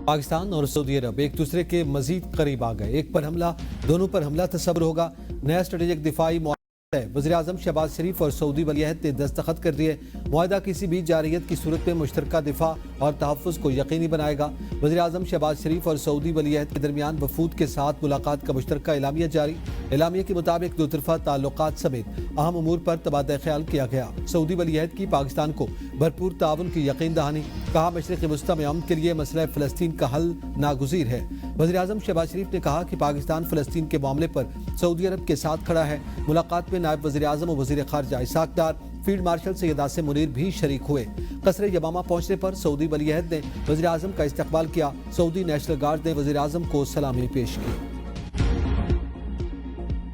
पाकिस्तान और सऊदी अरब एक दूसरे के मजीद करीब आ गए। एक पर हमला, दोनों पर हमला तस्वर होगा। नया स्ट्रेटेजिक दिफाई मुआहदा है। वज़ीर-ए-आज़म शहबाज शरीफ और सऊदी वलीअहद ने दस्तखत कर दिए। मुआहदा किसी भी जारियत की सूरत में मुश्तरका दिफा और तहफ़्फ़ुज़ को यकीनी बनाएगा। वज़ीर-ए-आज़म शहबाज शरीफ और सऊदी वलीअहद के दरमियान वफूद के साथ मुलाकात का मुश्तरका एलामिया जारी। एलामिया के मुताबिक दो तरफ़ा ताल्लुकात समेत अहम उमूर पर तबादला ख्याल किया गया। सऊदी वलीअहद की पाकिस्तान को भरपूर ताउन की यकीन दहानी। कहा, मशरिक़ वस्ता में अमन के लिए मसला फ़लस्तीन का हल नागुज़ीर है। वज़ीर-ए-आज़म शहबाज शरीफ ने कहा कि पाकिस्तान फ़लस्तीन के मामले पर सऊदी अरब के साथ खड़ा है। मुलाकात में नायब वज़ीर-ए-आज़म और वज़ीर ख़ारजा इसहाक़ डार, फील्ड मार्शल सैयद आसिम मुनीर भी शरीक हुए। क़स्र यमामा पहुंचने पर सऊदी वलीअहद ने वज़ीर-ए-आज़म का इस्तक़बाल किया। सऊदी नेशनल गार्ड ने वज़ीर-ए-आज़म को सलामी पेश की।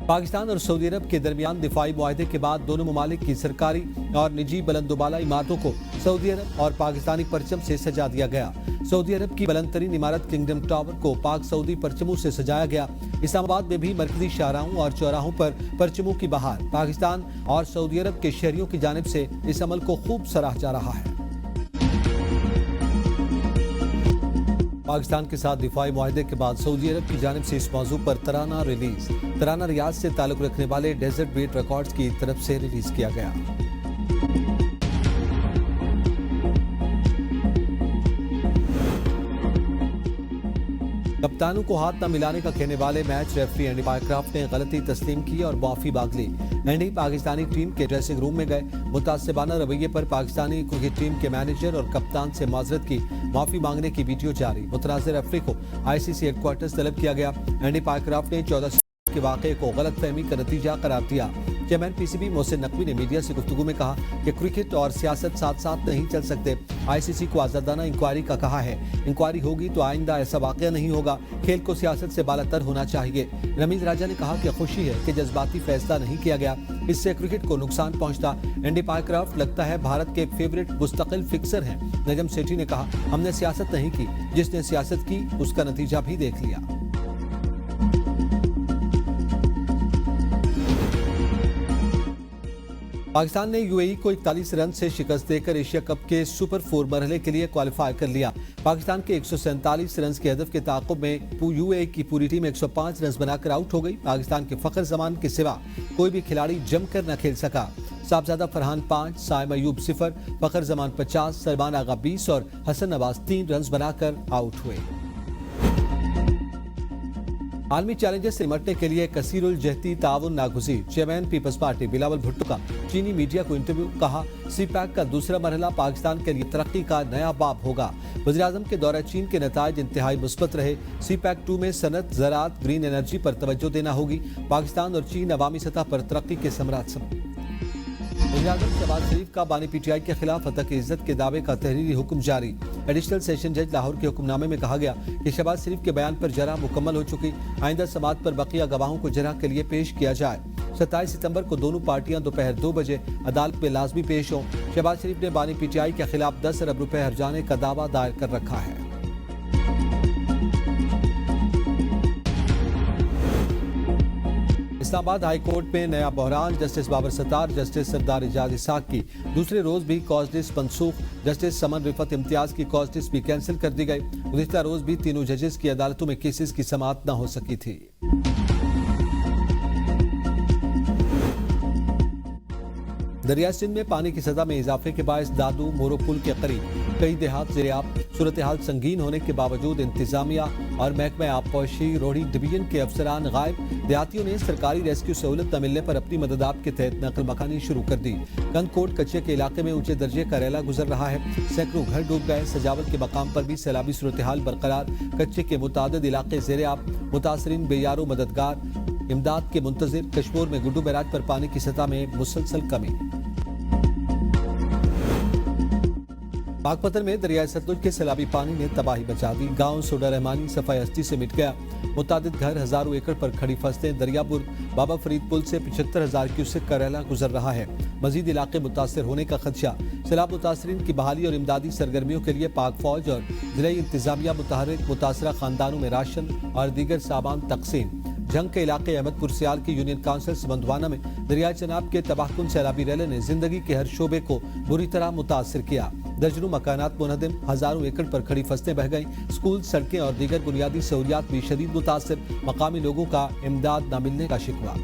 पाकिस्तान और सऊदी अरब के दरमियान दिफाई मुआहदे के बाद दोनों ममालिक की सरकारी और निजी बुलंदोबाला इमारतों को सऊदी अरब और पाकिस्तानी परचम से सजा दिया गया। सऊदी अरब की बुलंद तरीन इमारत किंगडम टावर को पाक सऊदी परचमों से सजाया गया। इस्लामाबाद में भी मरकजी शाहराहों और चौराहों पर परचमों की बहार पाकिस्तान और सऊदी अरब के शहरियों की जानिब से इस अमल को खूब सराहा जा रहा है। पाकिस्तान के साथ दिफाई मुआहदे के बाद सऊदी अरब की जानिब से इस मौजू पर तराना रिलीज। तराना रियाद से ताल्लुक रखने वाले डेजर्ट बीट रिकॉर्ड्स की तरफ से रिलीज किया गया। कप्तानों को हाथ न मिलाने का कहने वाले मैच रेफरी एंडी पायक्राफ्ट ने गलती तस्लीम की और माफी मांग ली। एंडी पाकिस्तानी टीम के ड्रेसिंग रूम में गए। मुतासिबाना रवैये पर पाकिस्तानी क्रिकेट टीम के मैनेजर और कप्तान से माजरत की माफी मांगने की वीडियो जारी। मुतनाज़ रेफरी को आईसीसी हेडक्वार्टर्स तलब किया गया। एंडी पायक्राफ्ट ने 14 के वाक़े को गलतफहमी का नतीजा करार दिया। चेयरमैन पीसीबी मोहसिन नकवी ने मीडिया से गुफ्तगू में कहा कि क्रिकेट और सियासत साथ साथ नहीं चल सकते। आईसीसी को आज़ादाना इंक्वायरी का कहा है। इंक्वायरी होगी तो आइंदा ऐसा वाक़या नहीं होगा। खेल को सियासत से बालातर होना चाहिए। रमीज राजा ने कहा कि खुशी है कि जज्बाती फैसला नहीं किया गया, इससे क्रिकेट को नुकसान पहुंचता। एंडी पायक्राफ्ट लगता है भारत के फेवरेट मुस्तकिल फिक्सर हैं। नजम सेठी ने कहा, हमने सियासत नहीं की, जिसने सियासत की उसका नतीजा भी देख लिया। पाकिस्तान ने यूएई को 41 रन से शिकस्त देकर एशिया कप के सुपर 4 मरहले के लिए क्वालिफाई कर लिया। पाकिस्तान के 147 रन के हदफ के ताक़ुब में यूएई की पूरी टीम 105 रन बनाकर आउट हो गई। पाकिस्तान के फखर जमान के सिवा कोई भी खिलाड़ी जमकर न खेल सका। साहबजादा फरहान 5, साइम अयूब 0, फखर जमान 50, सलमान आगा 20 और हसन नवाज 3 रन बनाकर आउट हुए। आलमी चैलेंजेस से निपटने के लिए कसीरुल जहती ताउन नागुज़ीर। चेयरमैन पीपल्स पार्टी बिलावल भुट्टो का चीनी मीडिया को इंटरव्यू। कहा, सीपैक का दूसरा मरहला पाकिस्तान के लिए तरक्की का नया बाब होगा। वज़ीर-ए-आज़म के दौरे चीन के नताइज इंतहाई मुस्बत रहे। सीपैक 2 में सनत, ज़राअत, ग्रीन एनर्जी पर तवज्जो देना होगी। पाकिस्तान और चीन अवामी सतह पर तरक्की के समरात वज़ीर-ए-आज़म शहबाज शरीफ का बानी पीटीआई के खिलाफ हतक इज्जत के दावे का तहरीरी हुक्म जारी। एडिशनल सेशन जज लाहौर के हुक्मनामे में कहा गया कि शहबाज शरीफ के बयान पर जरा मुकम्मल हो चुकी। आइंदा समाअत पर बकिया गवाहों को जरा के लिए पेश किया जाए। 27 सितंबर को दोनों पार्टियां दोपहर 2 बजे अदालत में लाजमी पेश हों। शहबाज शरीफ ने बानी पीटीआई के खिलाफ 10 अरब रुपए हर्जाने का दावा दायर कर रखा है। इस्लामाबाद हाई कोर्ट में नया बहरान। जस्टिस बाबर सत्तार, जस्टिस सरदार इजाज इसहाक की दूसरे रोज भी कॉज लिस्ट मनसूख। जस्टिस समन रिफत इम्तियाज की कॉज लिस्ट भी कैंसिल कर दी गई। गुज़िश्ता रोज भी तीनों जजेस की अदालतों में केसेस की समाअत न हो सकी थी। दरिया सिंध में पानी की सतह में इजाफे के बायस दादू मोरो पुल के करीब कई देहात ज़ेर-ए-आब। सूरत हाल संगीन होने के बावजूद इंतजामिया और महकमा आबपोशी रोहड़ी डिवीजन के अफसरान गायब। देहातियों ने सरकारी रेस्क्यू सहूलत न मिलने पर अपनी मदद आप के तहत नकल मकानी शुरू कर दी। कंदकोट कच्चे के इलाके में ऊंचे दर्जे का रैला गुजर रहा है। सैकड़ों घर डूब गए। सजावल के मकाम पर भी सैलाबी सूरत हाल बरकरार। कच्चे के मुतादिद इलाके ज़ेर-ए-आब। मुतासरीन बेयारो मददगार इमदाद के मुंतजिर। कश्मीर में गुड्डू बैराज पर पानी की सतह में मुसलसल कमी। बागपतन में दरियाए सतलुज के सैलाबी पानी ने तबाही मचा दी। गांव सोडा रहमानी सफाई हस्ती से मिट गया। मुतादिद घर हजारों एकड़ पर खड़ी फसलें। दरियापुर बाबा फरीद पुल से 75,000 क्यूसेक का रैला गुजर रहा है। मजीद इलाके मुतासर होने का खदशा। सैलाब मुतासरीन की बहाली और इमदादी सरगर्मियों के लिए पाक फौज और जिला इंतजामिया मुतहर्रिक। मुतासरा खानदानों में राशन और दीगर सामान तकसीम। जंग के इलाके अहमदपुर सियाल की यूनियन काउंसिल सबंधवाना में दरियाए चनाब के तबाहकुन सैलाबी रैले ने जिंदगी के हर शोबे को बुरी तरह मुतासर किया। दर्जनों मकानात मुनहदम, हजारों एकड़ पर खड़ी फसलें बह गईं। स्कूल, सड़कें और दीगर बुनियादी सहूलियात भी शदीद मुतासिर। मकामी लोगों का इमदाद न मिलने का शिकवा।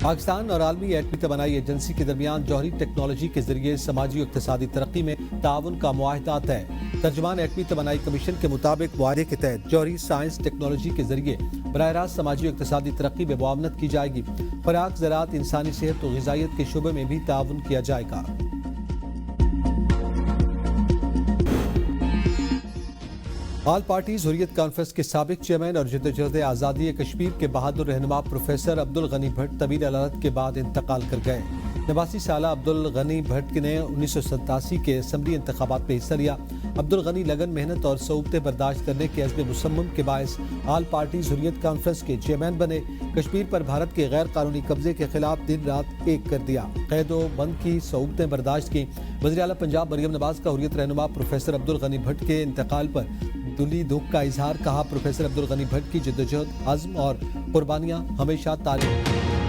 पाकिस्तान और आलमी एटमी तवानाई एजेंसी के दरमियान जौहरी टेक्नोलॉजी के जरिए समाजी और इक्तिसादी तरक्की में ताउन का मुआहदा तय। तर्जुमान एटमी तवानाई कमीशन के मुताबिक मुआहदे के तहत जौहरी साइंस टेक्नोलॉजी के जरिए बराह रास्त समाजी और इक्तिसादी तरक्की में मुआवनत की जाएगी। खुराक, ज़राअत, इंसानी सेहत और ग़िज़ाइयत के शोबे में भी ताउन किया जाएगा। ऑल पार्टीज हुर्रियत कॉन्फ्रेंस के साबिक चेयरमैन और जिद्दोजहद आज़ादी कश्मीर के बहादुर रहनुमा प्रोफेसर अब्दुल गनी भट्ट तवील अदालत के बाद इंतकाल कर गए। 89 साल अब्दुल गनी भट्ट ने 1987 के असम्बली इंतखाबात में हिस्सा लिया। अब्दुल गनी लगन, मेहनत और सऊबतें बर्दाश्त करने के अज़्म मुसम्मम के बायस ऑल पार्टीज हुर्रियत कॉन्फ्रेंस के चेयरमैन बने। कश्मीर पर भारत के गैर कानूनी कब्जे के खिलाफ दिन रात एक कर दिया। कैद व बंद की, सऊबतें बर्दाश्त की। वज़ीर आला पंजाब मरियम नवाज का हुर्रियत रहनुमा प्रोफेसर अब्दुल गनी भट्ट के इंतकाल पर दिली दुख का इजहार। कहा, प्रोफेसर अब्दुल गनी भट्ट की जिद्दोजहद, अज़्म और कुर्बानियाँ हमेशा तारीफ